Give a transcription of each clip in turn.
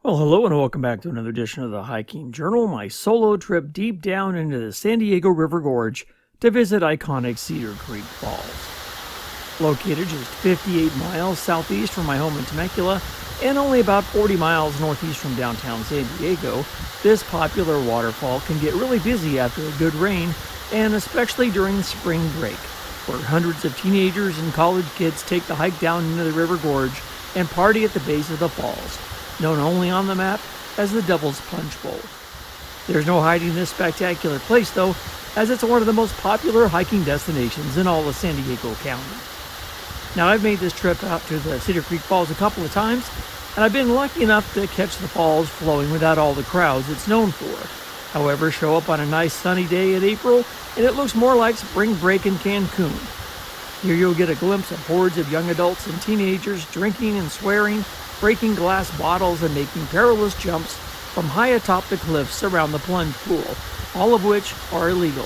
Well, hello and welcome back to another edition of the Hiking Journal, my solo trip deep down into the San Diego River Gorge to visit iconic Cedar Creek Falls. Located just 58 miles southeast from my home in Temecula and only about 40 miles northeast from downtown San Diego, this popular waterfall can get really busy after a good rain, and especially during spring break, where hundreds of teenagers and college kids take the hike down into the River Gorge and party at the base of the falls, known only on the map as the Devil's Punch Bowl. There's no hiding this spectacular place though, as it's one of the most popular hiking destinations in all of San Diego County. Now, I've made this trip out to the Cedar Creek Falls a couple of times, and I've been lucky enough to catch the falls flowing without all the crowds it's known for. However, show up on a nice sunny day in April, and it looks more like spring break in Cancun. Here you'll get a glimpse of hordes of young adults and teenagers drinking and swearing, breaking glass bottles and making perilous jumps from high atop the cliffs around the plunge pool, all of which are illegal.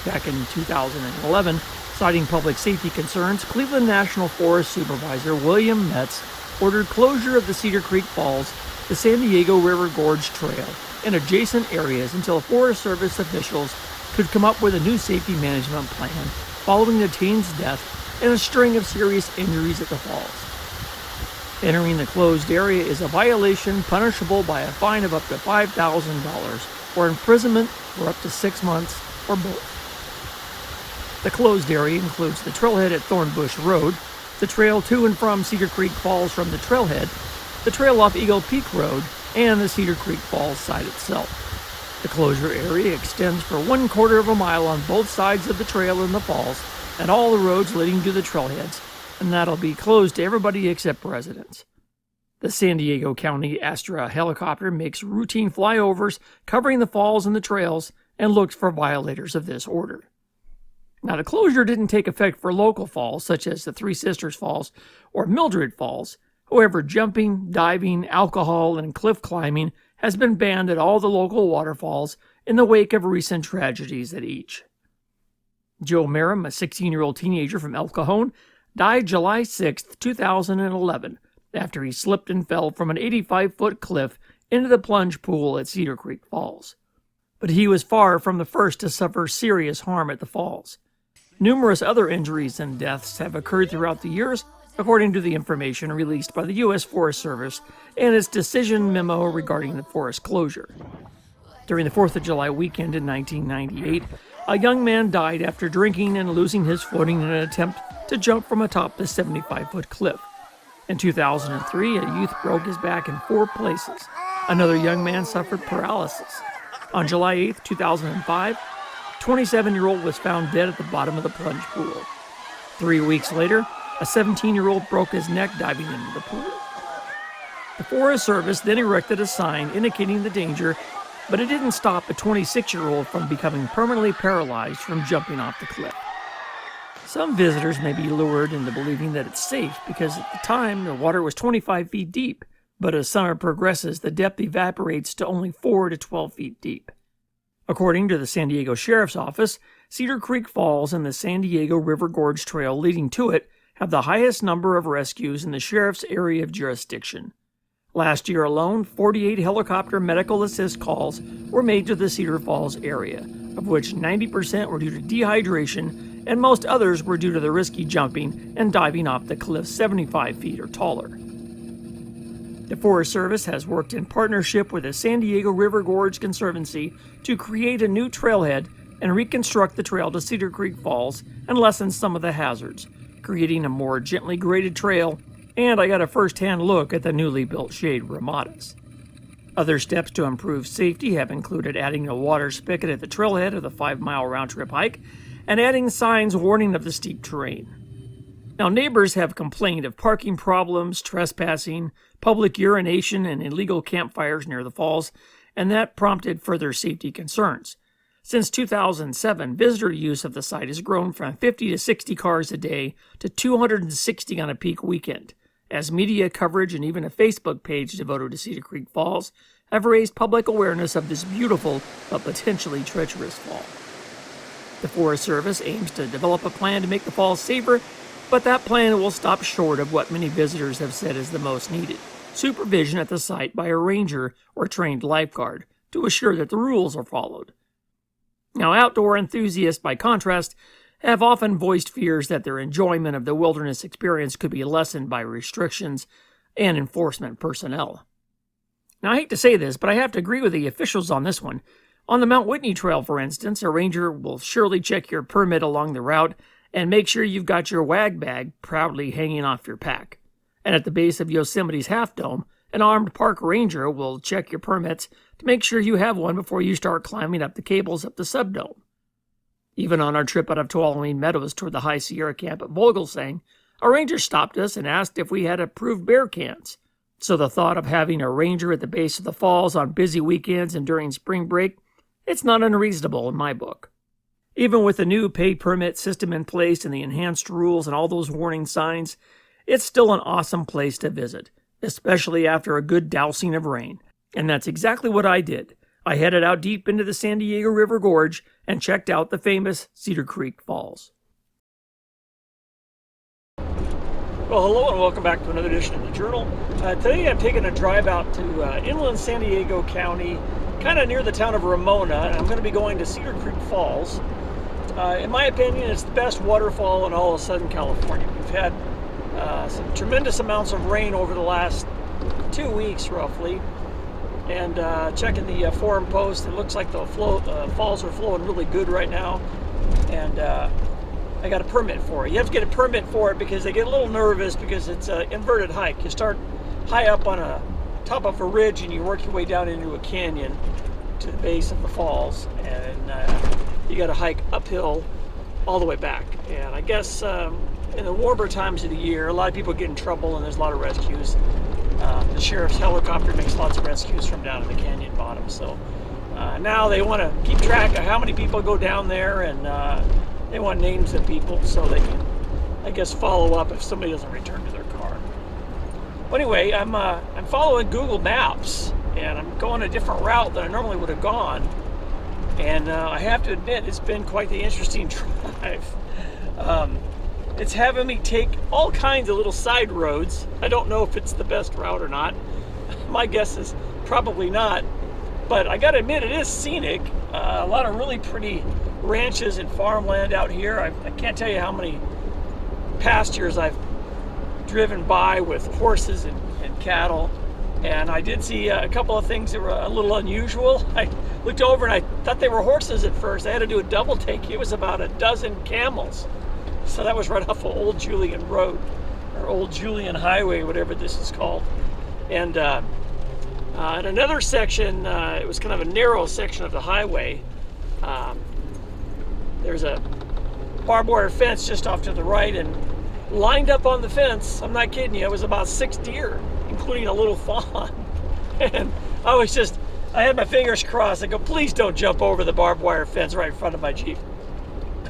Back in 2011, citing public safety concerns, Cleveland National Forest Supervisor William Metz ordered closure of the Cedar Creek Falls, the San Diego River Gorge Trail, and adjacent areas until Forest Service officials could come up with a new safety management plan following the teen's death and a string of serious injuries at the falls. Entering the closed area is a violation punishable by a fine of up to $5,000 or imprisonment for up to 6 months or both. The closed area includes the trailhead at Thornbush Road, the trail to and from Cedar Creek Falls from the trailhead, the trail off Eagle Peak Road, and the Cedar Creek Falls site itself. The closure area extends for 1/4 of a mile on both sides of the trail in the falls and all the roads leading to the trailheads, and that'll be closed to everybody except residents. The San Diego County Astra helicopter makes routine flyovers covering the falls and the trails and looks for violators of this order. Now, the closure didn't take effect for local falls such as the Three Sisters Falls or Mildred Falls. However, jumping, diving, alcohol, and cliff climbing has been banned at all the local waterfalls in the wake of recent tragedies at each. Joe Merrim, a 16-year-old teenager from El Cajon, died July 6, 2011, after he slipped and fell from an 85-foot cliff into the plunge pool at Cedar Creek Falls. But he was far from the first to suffer serious harm at the falls. Numerous other injuries and deaths have occurred throughout the years, according to the information released by the U.S. Forest Service and its decision memo regarding the forest closure. During the 4th of July weekend in 1998, a young man died after drinking and losing his footing in an attempt to jump from atop the 75-foot cliff. In 2003, a youth broke his back in 4 places. Another young man suffered paralysis. On July 8, 2005, a 27-year-old was found dead at the bottom of the plunge pool. 3 weeks later, a 17-year-old broke his neck diving into the pool. The Forest Service then erected a sign indicating the danger, but it didn't stop a 26-year-old from becoming permanently paralyzed from jumping off the cliff. Some visitors may be lured into believing that it's safe because at the time the water was 25 feet deep, but as summer progresses, the depth evaporates to only 4 to 12 feet deep. According to the San Diego Sheriff's Office, Cedar Creek Falls and the San Diego River Gorge Trail leading to it have the highest number of rescues in the sheriff's area of jurisdiction. Last year alone, 48 helicopter medical assist calls were made to the Cedar Falls area, of which 90% were due to dehydration, and most others were due to the risky jumping and diving off the cliff 75 feet or taller. The Forest Service has worked in partnership with the San Diego River Gorge Conservancy to create a new trailhead and reconstruct the trail to Cedar Creek Falls and lessen some of the hazards, creating a more gently graded trail, and I got a first-hand look at the newly built shade ramadas. Other steps to improve safety have included adding a water spigot at the trailhead of the 5-mile round-trip hike and adding signs warning of the steep terrain. Now, neighbors have complained of parking problems, trespassing, public urination, and illegal campfires near the falls, and that prompted further safety concerns. Since 2007, visitor use of the site has grown from 50 to 60 cars a day to 260 on a peak weekend, as media coverage and even a Facebook page devoted to Cedar Creek Falls have raised public awareness of this beautiful but potentially treacherous fall. The Forest Service aims to develop a plan to make the falls safer, but that plan will stop short of what many visitors have said is the most needed: supervision at the site by a ranger or trained lifeguard to assure that the rules are followed. Now, outdoor enthusiasts, by contrast, have often voiced fears that their enjoyment of the wilderness experience could be lessened by restrictions and enforcement personnel. Now, I hate to say this, but I have to agree with the officials on this one. On the Mount Whitney Trail, for instance, a ranger will surely check your permit along the route and make sure you've got your wag bag proudly hanging off your pack. And at the base of Yosemite's Half Dome, an armed park ranger will check your permits to make sure you have one before you start climbing up the cables up the subdome. Even on our trip out of Tuolumne Meadows toward the High Sierra camp at Vogelsang, a ranger stopped us and asked if we had approved bear cans. So the thought of having a ranger at the base of the falls on busy weekends and during spring break, it's not unreasonable in my book. Even with the new paid permit system in place and the enhanced rules and all those warning signs, it's still an awesome place to visit, especially after a good dousing of rain. And that's exactly what I did. I headed out deep into the San Diego River Gorge and checked out the famous Cedar Creek Falls. Well, hello and welcome back to another edition of the Journal. Today I'm taking a drive out to inland San Diego County, kind of near the town of Ramona, and I'm going to be going to Cedar Creek Falls. In my opinion, it's the best waterfall in all of Southern California. We've had some tremendous amounts of rain over the last 2 weeks, roughly. And checking the forum post, it looks like the falls are flowing really good right now. And I got a permit for it. You have to get a permit for it because they get a little nervous because it's an inverted hike. You start high up on a top of a ridge and you work your way down into a canyon to the base of the falls, and you got to hike uphill all the way back. And I guess in the warmer times of the year, a lot of people get in trouble and there's a lot of rescues. The sheriff's helicopter makes lots of rescues from down in the canyon bottom. So now they want to keep track of how many people go down there, and they want names of people so they can, I guess, follow up if somebody doesn't return to their car. Well, anyway, I'm following Google Maps, and I'm going a different route than I normally would have gone. And I have to admit, it's been quite the interesting drive. It's having me take all kinds of little side roads. I don't know if it's the best route or not. My guess is probably not. But I gotta admit, it is scenic. A lot of really pretty ranches and farmland out here. I can't tell you how many pastures I've driven by with horses and cattle. And I did see a couple of things that were a little unusual. I looked over and I thought they were horses at first. I had to do a double take. It was about a dozen camels. So that was right off of Old Julian Road, or Old Julian Highway, whatever this is called. And in another section, it was kind of a narrow section of the highway. There's a barbed wire fence just off to the right, and lined up on the fence, I'm not kidding you, it was about 6 deer, including a little fawn. And I had my fingers crossed. I go, please don't jump over the barbed wire fence right in front of my Jeep.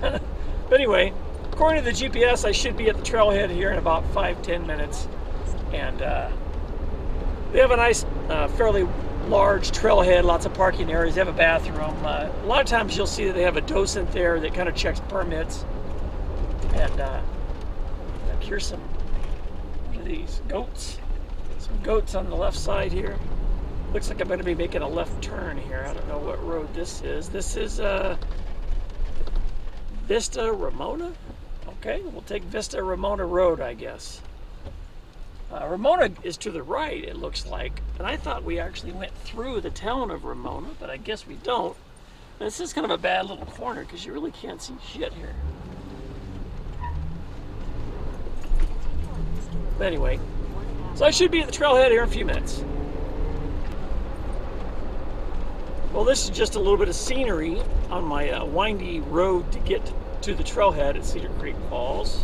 But anyway, according to the GPS, I should be at the trailhead here in about 5-10 minutes. And they have a nice, fairly large trailhead, lots of parking areas. They have a bathroom. A lot of times you'll see that they have a docent there that kind of checks permits. And here's some, what are these, goats? Some goats on the left side here. Looks like I'm going to be making a left turn here. I don't know what road this is. This is Vista Ramona? Okay, we'll take Vista Ramona Road, I guess. Ramona is to the right, it looks like. And I thought we actually went through the town of Ramona, but I guess we don't. And this is kind of a bad little corner because you really can't see shit here. But anyway, so I should be at the trailhead here in a few minutes. Well, this is just a little bit of scenery on my windy road to get to the trailhead at Cedar Creek Falls.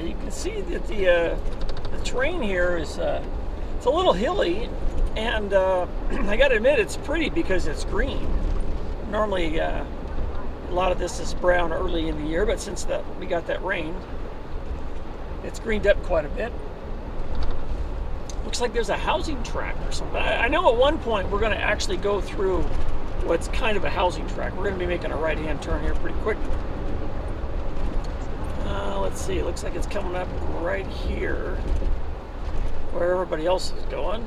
You can see that the terrain here is it's a little hilly, and I gotta admit it's pretty because it's green. Normally a lot of this is brown early in the year, but since we got that rain, it's greened up quite a bit. Looks like there's a housing tract or something. I know at one point we're going to actually go through what's kind of a housing tract. We're going to be making a right-hand turn here pretty quick. Let's see, it looks like it's coming up right here. where everybody else is going.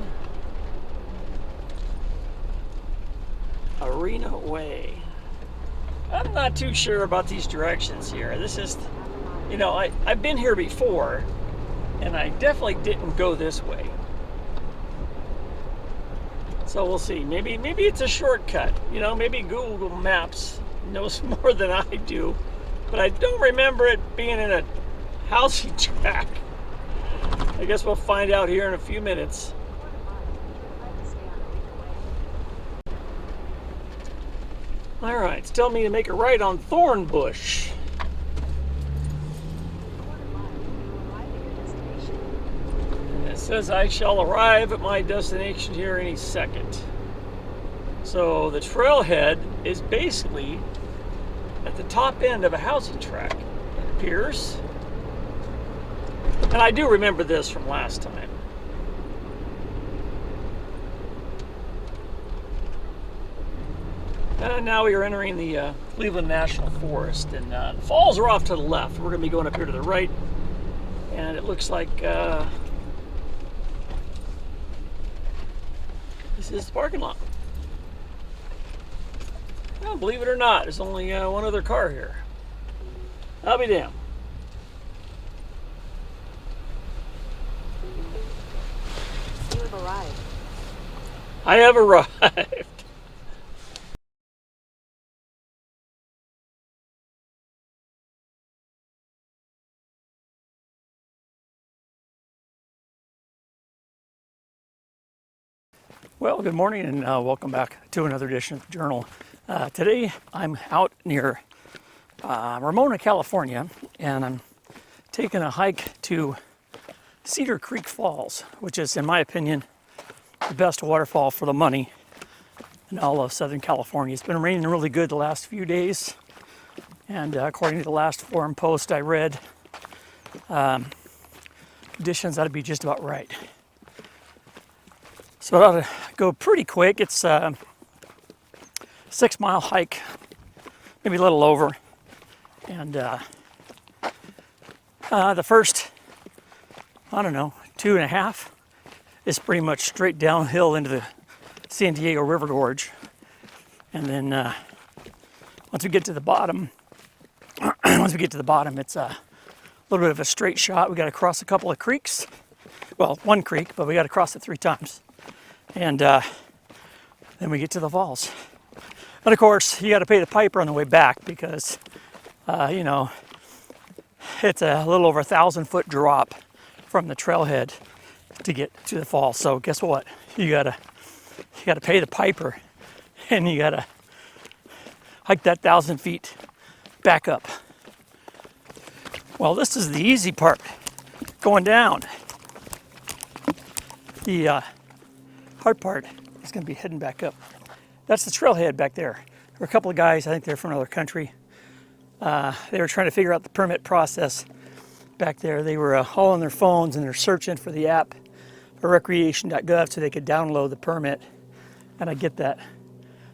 Arena Way. I'm not too sure about these directions here. This is, you know, I've been here before, and I definitely didn't go this way. So we'll see. Maybe it's a shortcut. You know, maybe Google Maps knows more than I do. But I don't remember it being in a housing track. I guess we'll find out here in a few minutes. All right, it's telling me to make a right on Thornbush. And it says I shall arrive at my destination here any second. So the trailhead is basically at the top end of a housing track, it appears. And I do remember this from last time. And now we are entering the Cleveland National Forest, and the falls are off to the left. We're going to be going up here to the right, and it looks like this is the parking lot. Well, believe it or not, there's only one other car here. I'll be damned. You have arrived. I have arrived. Well, good morning and welcome back to another edition of the Journal. Today I'm out near Ramona, California, and I'm taking a hike to Cedar Creek Falls, which is, in my opinion, the best waterfall for the money in all of Southern California. It's been raining really good the last few days, and according to the last forum post I read, conditions ought to be just about right. So it ought to go pretty quick. It's a 6-mile hike, maybe a little over. And the first, I don't know, 2.5 is pretty much straight downhill into the San Diego River Gorge. And then once we get to the bottom, it's a little bit of a straight shot. We got to cross a couple of creeks. Well, one creek, but we got to cross it 3 times. And then we get to the falls. And of course, you got to pay the piper on the way back because, you know, it's a little over 1,000-foot drop from the trailhead to get to the falls. So guess what? You gotta pay the piper, and you gotta hike that 1,000 feet back up. Well, this is the easy part, going down. The hard part is going to be heading back up. That's the trailhead back there. There were a couple of guys, I think they're from another country. They were trying to figure out the permit process back there. They were all on their phones and they're searching for the app for recreation.gov so they could download the permit. And I get that.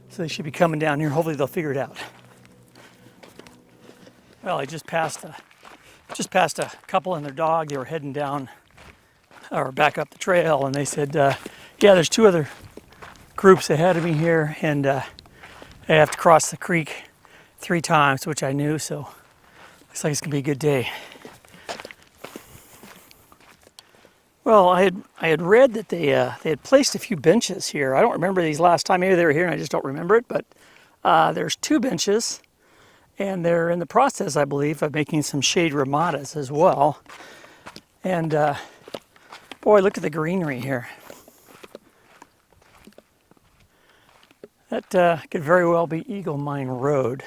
So they should be coming down here. Hopefully they'll figure it out. Well, I just passed a couple and their dog. They were heading down or back up the trail, and they said, yeah, there's 2 other groups ahead of me here, and I have to cross the creek 3 times, which I knew, so looks like it's gonna be a good day. Well, I had read that they had placed a few benches here. I don't remember these last time. Maybe they were here and I just don't remember it, but there's 2 benches, and they're in the process, I believe, of making some shade ramadas as well. And boy, look at the greenery here. That could very well be Eagle Mine Road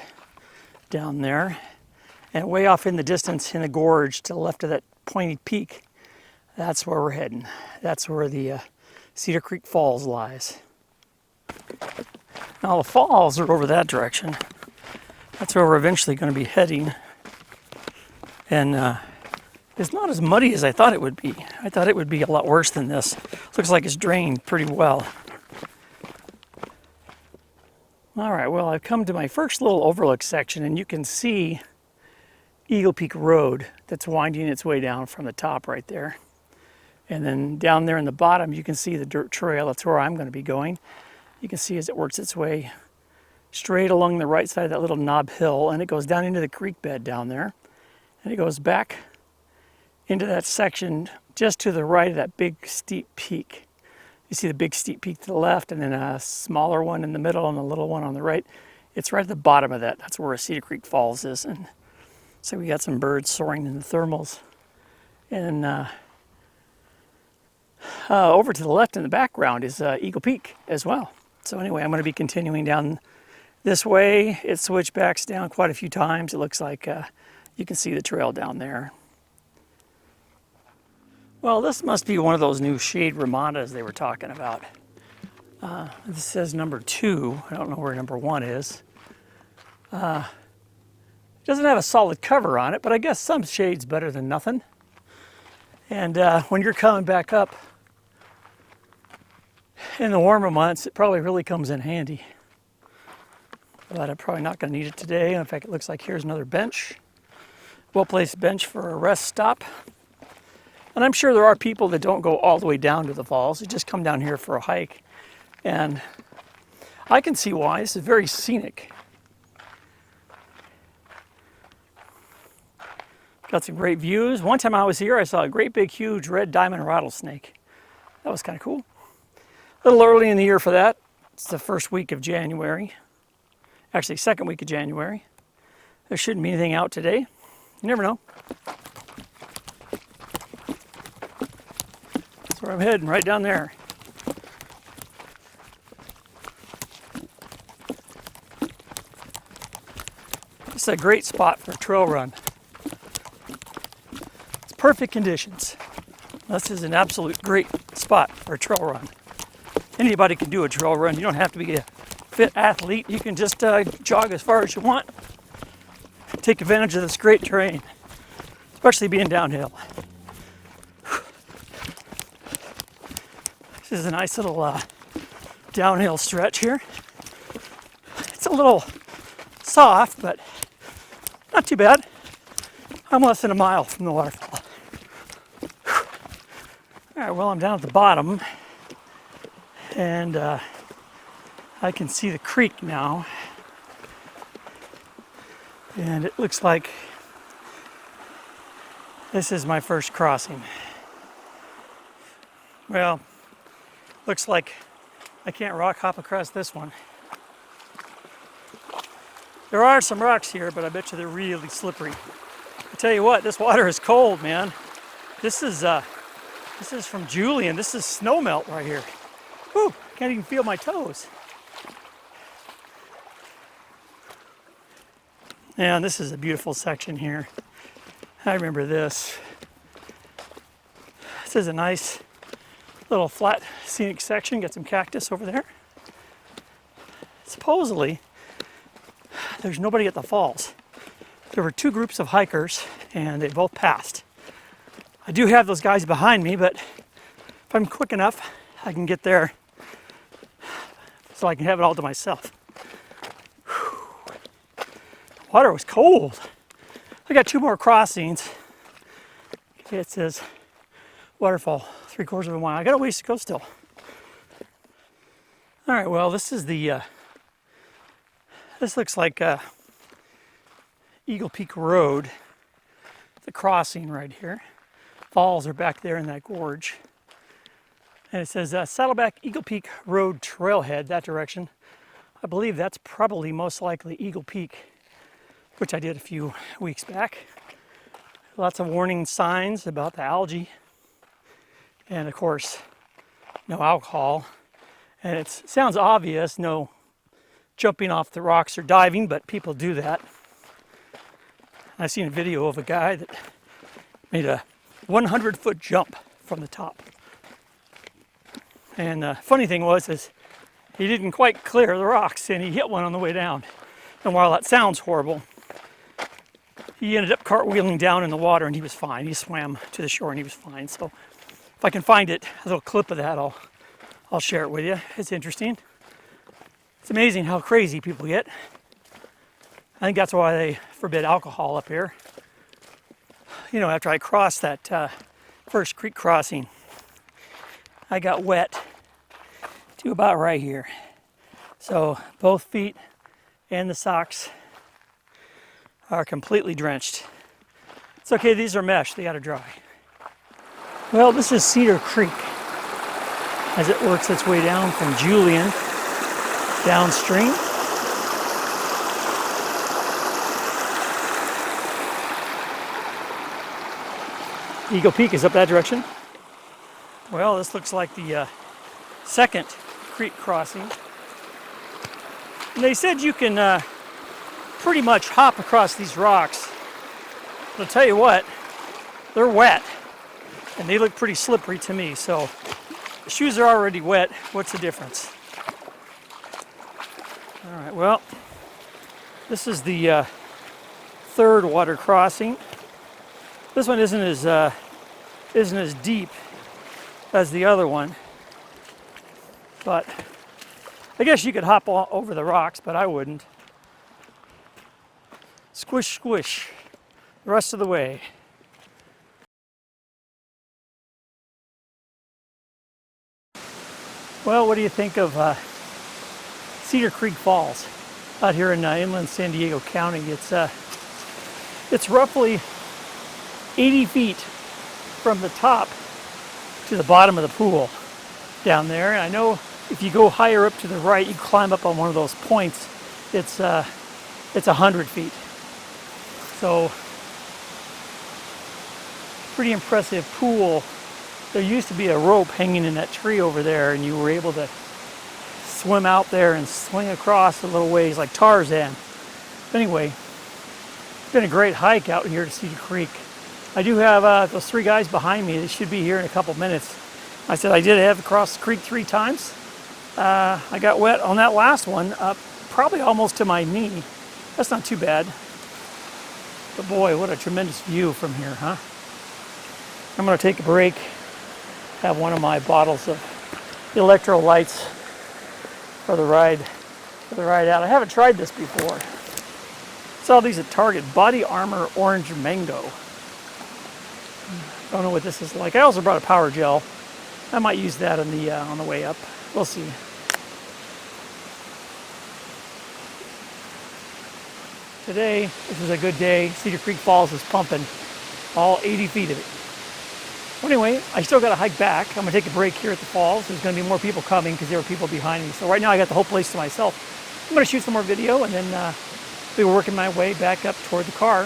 down there. And way off in the distance in the gorge to the left of that pointy peak, that's where we're heading. That's where the Cedar Creek Falls lies. Now the falls are over that direction. That's where we're eventually going to be heading. And it's not as muddy as I thought it would be. I thought it would be a lot worse than this. Looks like it's drained pretty well. All right, well, I've come to my first little overlook section, and you can see Eagle Peak Road that's winding its way down from the top right there. And then down there in the bottom, you can see the dirt trail. That's where I'm going to be going. You can see as it works its way straight along the right side of that little knob hill, and it goes down into the creek bed down there. And it goes back into that section just to the right of that big steep peak. You see the big steep peak to the left, and then a smaller one in the middle and a little one on the right. It's right at the bottom of that. That's where Cedar Creek Falls is. And so we got some birds soaring in the thermals. And over to the left in the background is Eagle Peak as well. So anyway, I'm going to be continuing down this way. It switchbacks down quite a few times. It looks like you can see the trail down there. Well, this must be one of those new shade Ramondas they were talking about. This says number 2. I don't know where number 1 is. It doesn't have a solid cover on it, but I guess some shade's better than nothing. And when you're coming back up in the warmer months, it probably really comes in handy. But I'm probably not going to need it today. In fact, it looks like here's another bench. Well-placed bench for a rest stop. And I'm sure there are people that don't go all the way down to the falls. They just come down here for a hike. And I can see why. This is very scenic. Got some great views. One time I was here, I saw a great big huge red diamond rattlesnake. That was kind of cool. A little early in the year for that. It's the first week of January. Actually, second week of January. There shouldn't be anything out today. You never know. That's where I'm heading, right down there. This is a great spot for a trail run. It's perfect conditions. This is an absolute great spot for a trail run. Anybody can do a trail run. You don't have to be a fit athlete. You can just jog as far as you want. Take advantage of this great terrain, especially being downhill. This is a nice little downhill stretch here. It's a little soft, but not too bad. I'm less than a mile from the waterfall. All right, well, I'm down at the bottom, and I can see the creek now. And it looks like this is my first crossing. Well, looks like I can't rock hop across this one. There are some rocks here, but I bet you they're really slippery. I tell you what, this water is cold, man. This is from Julian. This is snow melt right here. Whew, can't even feel my toes. And this is a beautiful section here. I remember this. This is a nice little flat scenic section. Got some cactus over there. Supposedly, there's nobody at the falls. There were 2 groups of hikers and they both passed. I do have those guys behind me, but if I'm quick enough, I can get there so I can have it all to myself. Water was cold. I got 2 more crossings. Okay, it says waterfall, 3/4 of a mile. I got a ways to go still. All right, well, this is the, this looks like Eagle Peak Road, the crossing right here. Falls are back there in that gorge. And it says Saddleback Eagle Peak Road Trailhead, that direction. I believe that's probably most likely Eagle Peak, which I did a few weeks back. Lots of warning signs about the algae. And of course, no alcohol. And it sounds obvious, no jumping off the rocks or diving, but people do that. I've seen a video of a guy that made a 100-foot jump from the top. And the funny thing is he didn't quite clear the rocks and he hit one on the way down. And while that sounds horrible, he ended up cartwheeling down in the water and he was fine. He swam to the shore and he was fine. So if I can find it, a little clip of that, I'll share it with you. It's interesting. It's amazing how crazy people get. I think that's why they forbid alcohol up here. You know, after I crossed that first creek crossing, I got wet to about right here. So both feet and the socks are completely drenched. It's okay, these are mesh, they gotta dry. Well, this is Cedar Creek as it works its way down from Julian downstream. Eagle Peak is up that direction. Well, this looks like the second creek crossing. And they said you can pretty much hop across these rocks. But I'll tell you what, they're wet. And they look pretty slippery to me, so the shoes are already wet. What's the difference? All right, well, this is the third water crossing. This one isn't as deep as the other one, but I guess you could hop over the rocks, but I wouldn't. Squish, squish, the rest of the way. Well, what do you think of Cedar Creek Falls out here in inland San Diego County? It's roughly 80 feet from the top to the bottom of the pool down there. And I know if you go higher up to the right, you climb up on one of those points, it's 100 feet. So, pretty impressive pool. There used to be a rope hanging in that tree over there, and you were able to swim out there and swing across a little ways like Tarzan. But anyway, it's been a great hike out here to Cedar Creek. I do have those three guys behind me. They should be here in a couple minutes. I said I did have to cross the creek 3 times. I got wet on that last one, probably almost to my knee. That's not too bad. But boy, what a tremendous view from here, huh? I'm gonna take a break, have one of my bottles of electrolytes for the ride out. I haven't tried this before. Saw these at Target, Body Armor Orange Mango. Don't know what this is like. I also brought a power gel. I might use that on the way up. We'll see. Today, this is a good day. Cedar Creek Falls is pumping, all 80 feet of it. Well, anyway, I still got to hike back. I'm going to take a break here at the falls. There's going to be more people coming because there were people behind me. So right now I got the whole place to myself. I'm going to shoot some more video and then be working my way back up toward the car,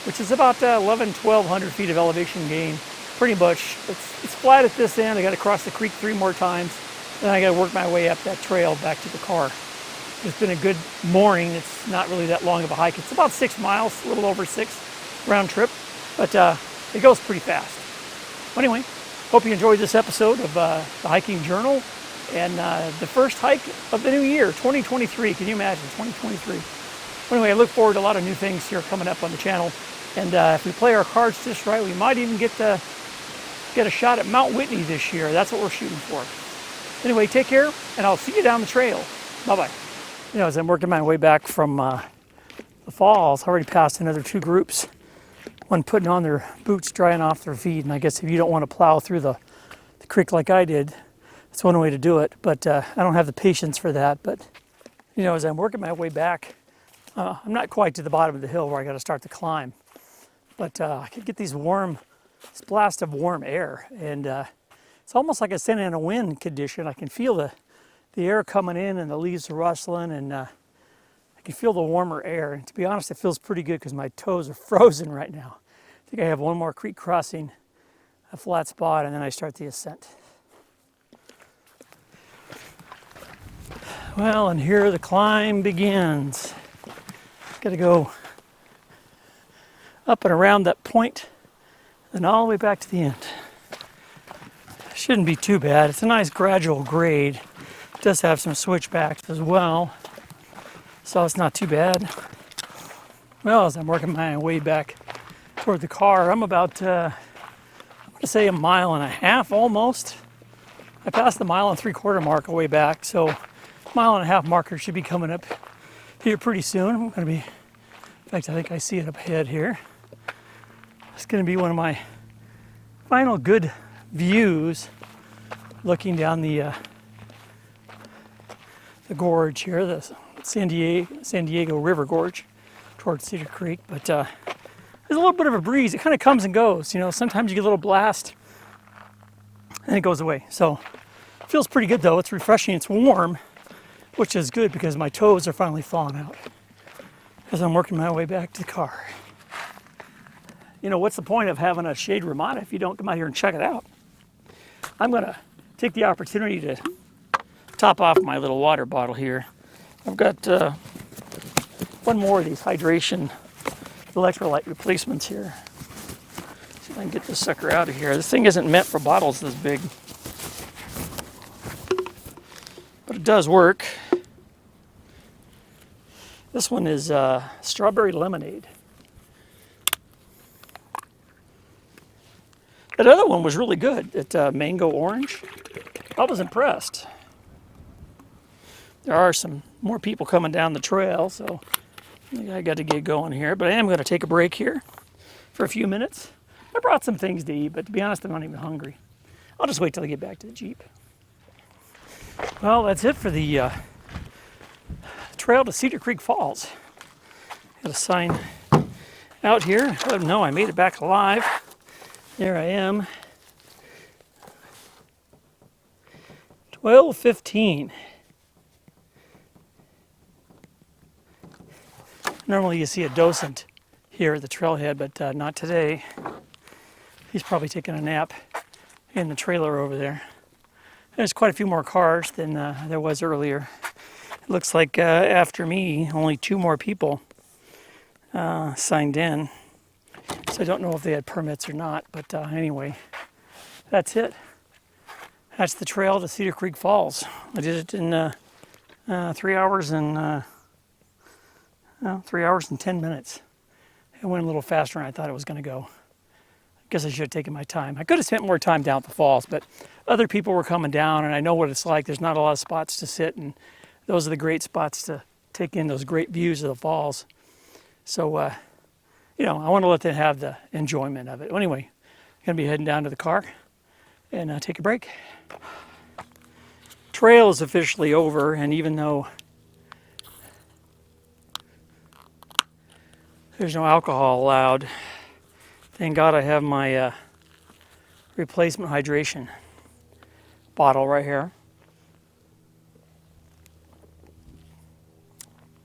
which is about 1,100 feet of elevation gain. Pretty much, it's flat at this end. I got to cross the creek 3 more times. Then I got to work my way up that trail back to the car. It's been a good morning. It's not really that long of a hike. It's about 6 miles, a little over 6 round trip, but it goes pretty fast. Anyway, hope you enjoyed this episode of the Hiking Journal and the first hike of the new year, 2023. Can you imagine, 2023? Anyway, I look forward to a lot of new things here coming up on the channel. And if we play our cards just right, we might even get a shot at Mount Whitney this year. That's what we're shooting for. Anyway, take care, and I'll see you down the trail. Bye-bye. You know, as I'm working my way back from the falls, I already passed another 2 groups. One putting on their boots, drying off their feet. And I guess if you don't want to plow through the creek like I did, that's one way to do it. But I don't have the patience for that. But, you know, as I'm working my way back, I'm not quite to the bottom of the hill where I got to start the climb. But I could get this blast of warm air. And it's almost like I'm standing in a wind condition. I can feel the air coming in and the leaves are rustling, and I can feel the warmer air. And to be honest, it feels pretty good because my toes are frozen right now. I think I have one more creek crossing, a flat spot, and then I start the ascent. Well, and here the climb begins. Got to go up and around that point, and all the way back to the end. Shouldn't be too bad. It's a nice gradual grade. It does have some switchbacks as well, so it's not too bad. Well, as I'm working my way back toward the car, I'm about, I'm going to say 1.5 miles almost. I passed the 1.75 mile mark a way back, so 1.5 mile marker should be coming up here pretty soon. I'm going to be, in fact, I think I see it up ahead here. It's going to be one of my final good views looking down the gorge here, the San Diego River Gorge, towards Cedar Creek. But there's a little bit of a breeze. It kind of comes and goes. You know, sometimes you get a little blast, and it goes away. So it feels pretty good though. It's refreshing. It's warm, which is good because my toes are finally thawing out as I'm working my way back to the car. You know, what's the point of having a shade Ramada if you don't come out here and check it out? I'm gonna take the opportunity to top off my little water bottle here. I've got one more of these hydration electrolyte replacements here. See if I can get this sucker out of here. This thing isn't meant for bottles this big, but it does work. This one is strawberry lemonade. That other one was really good. At mango orange. I was impressed. There are some more people coming down the trail, so I got to get going here. But I am going to take a break here for a few minutes. I brought some things to eat, but to be honest, I'm not even hungry. I'll just wait till I get back to the Jeep. Well, that's it for the trail to Cedar Creek Falls. Got a sign out here. Let them know I made it back alive. There I am. 12:15. Normally you see a docent here at the trailhead, but not today. He's probably taking a nap in the trailer over there. There's quite a few more cars than there was earlier. It looks like after me, only 2 more people signed in. So I don't know if they had permits or not, but anyway, that's it. That's the trail to Cedar Creek Falls. I did it in 3 hours and 3 hours and 10 minutes. It went a little faster than I thought it was going to go. I guess I should have taken my time. I could have spent more time down at the falls, but other people were coming down, and I know what it's like. There's not a lot of spots to sit, and those are the great spots to take in those great views of the falls. So, you know, I want to let them have the enjoyment of it. Well, anyway, I'm going to be heading down to the car and take a break. Trail is officially over, and even though there's no alcohol allowed, thank God I have my replacement hydration bottle right here.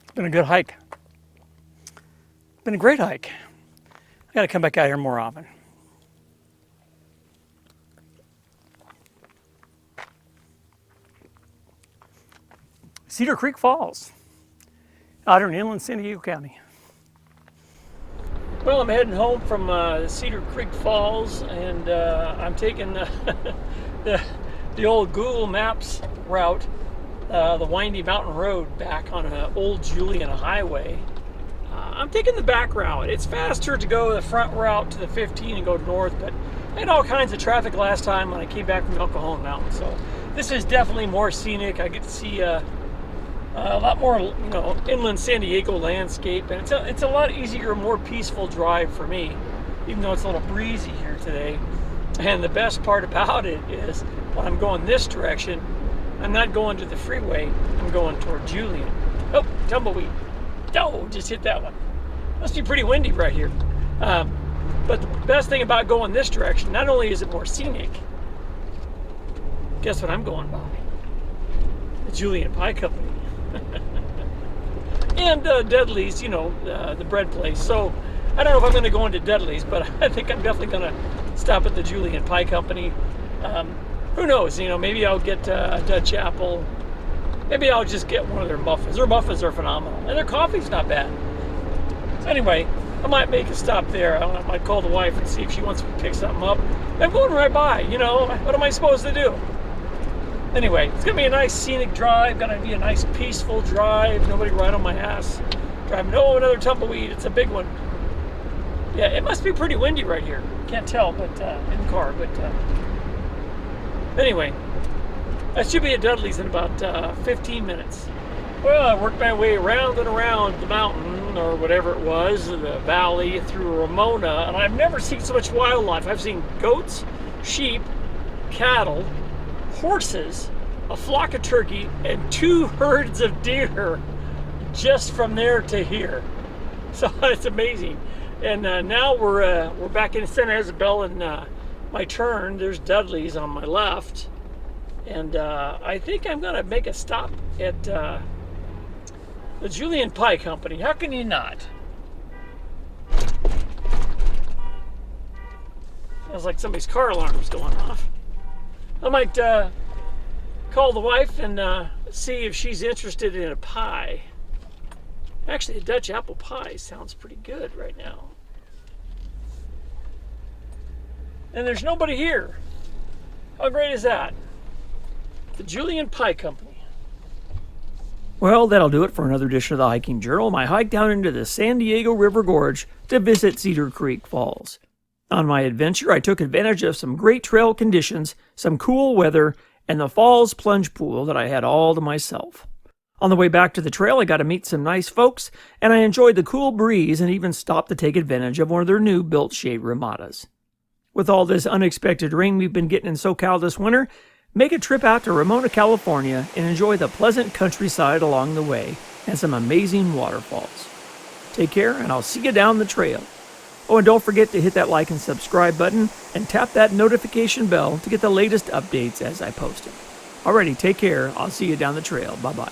It's been a good hike. It's been a great hike. I got to come back out here more often. Cedar Creek Falls, out here in inland San Diego County. Well, I'm heading home from Cedar Creek Falls, and I'm taking the old Google Maps route, the windy mountain road back on an old Julian highway. I'm taking the back route. It's faster to go the front route to the 15 and go north, but I had all kinds of traffic last time when I came back from El Cajon Mountain. So this is definitely more scenic. I get to see a lot more, you know, inland San Diego landscape, and it's a lot easier, more peaceful drive for me, even though it's a little breezy here today. And the best part about it is when I'm going this direction, I'm not going to the freeway, I'm going toward Julian. Oh, tumbleweed. Oh, just hit that one. Must be pretty windy right here. But the best thing about going this direction, not only is it more scenic, guess what I'm going by? The Julian Pie Company. And Dudley's, you know, the bread place. So I don't know if I'm going to go into Dudley's, but I think I'm definitely going to stop at the Julian Pie Company. Who knows? You know, maybe I'll get a Dutch apple. Maybe I'll just get one of their muffins. Their muffins are phenomenal, and their coffee's not bad. So anyway, I might make a stop there. I might call the wife and see if she wants me to pick something up. I'm going right by. You know, what am I supposed to do? Anyway, it's going to be a nice scenic drive, going to be a nice peaceful drive, nobody right on my ass. Driving, oh, another tumbleweed, it's a big one. Yeah, it must be pretty windy right here. Can't tell, but in the car, but anyway, I should be at Dudley's in about 15 minutes. Well, I worked my way around and around the mountain, or whatever it was, the valley, through Ramona, and I've never seen so much wildlife. I've seen goats, sheep, cattle, horses, a flock of turkey, and 2 herds of deer just from there to here. So it's amazing. And now we're back in San Isabel, and my turn. There's Dudley's on my left, and I think I'm gonna make a stop at the Julian Pie Company. How can you not? Sounds like somebody's car alarm's going off. I might call the wife and see if she's interested in a pie. Actually, a Dutch apple pie sounds pretty good right now. And there's nobody here. How great is that? The Julian Pie Company. Well, that'll do it for another edition of the Hiking Journal. My hike down into the San Diego River Gorge to visit Cedar Creek Falls. On my adventure, I took advantage of some great trail conditions, some cool weather, and the falls plunge pool that I had all to myself. On the way back to the trail, I got to meet some nice folks, and I enjoyed the cool breeze and even stopped to take advantage of one of their new built shade ramadas. With all this unexpected rain we've been getting in SoCal this winter, make a trip out to Ramona, California, and enjoy the pleasant countryside along the way and some amazing waterfalls. Take care, and I'll see you down the trail. Oh, and don't forget to hit that like and subscribe button and tap that notification bell to get the latest updates as I post them. Alrighty, take care. I'll see you down the trail. Bye-bye.